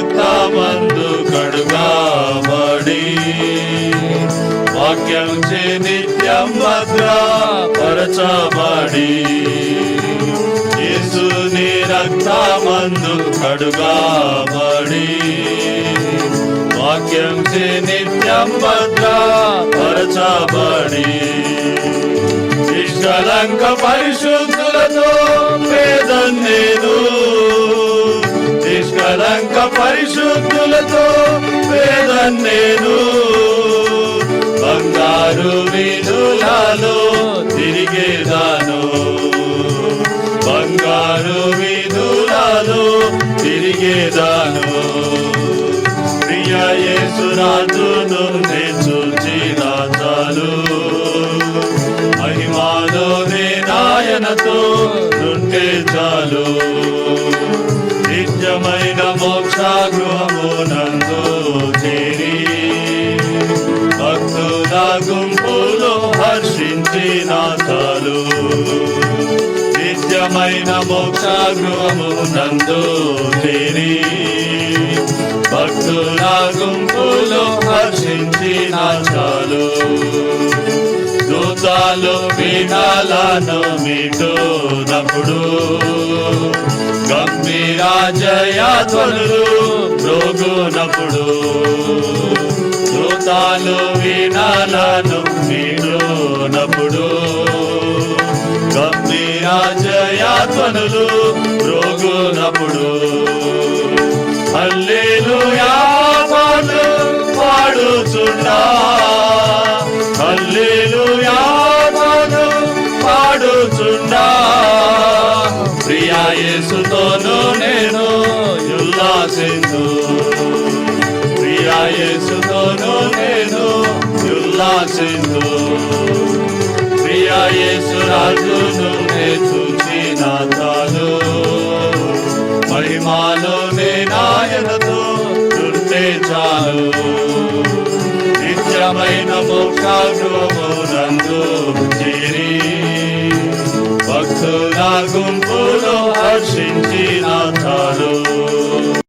రక్తమందు కడుగబడి వాక్యం చే నిత్యం భద్రపరచబడి యేసుని రక్తమందు కడుగబడి వాక్యం చే నిత్యం భద్రపరచబడి నిష్కళంక పరిశుద్ధులతో పేదన్నేను నిష్కళంక పరిశుద్ధులతో పేదన్నేను బంగారు వీధులలో తిరిగేదాను బంగారు వీధులలో తిరిగేదాను ప్రియ యేసు రాజును చూచిన చాలు మహిమాలోనే నాయనతో ఉంటే చాలు నిత్యమైన మోక్ష గృహమునందు చేరి భక్తుల గుంపులో హర్షించిన చాలు నిత్యమైన మోక్ష గృహమునందు చేరి భక్తుల గుంపులో హర్షించిన చాలు దూతాలు వీణాలను మీటునప్పుడు గంభీర జయధ్వనులు మ్రోగునప్పుడు దూతాలు వీణాలను మీటునప్పుడు గంభీర జయధ్వనులు మ్రోగునప్పుడు హల్లెలూయా పాడుచున్నా హల్లెలూయా పాడుచున్నా ప్రియా యేసుతోను నేను ఉల్లాసించు ప్రియా యేసుతోను నేను ఉల్లాసించు ప్రియా యేసు రాజును చూచిన చాలు మహిమాలోనే నాయనతో ఉంటే చాలు నిత్యమైన మోక్ష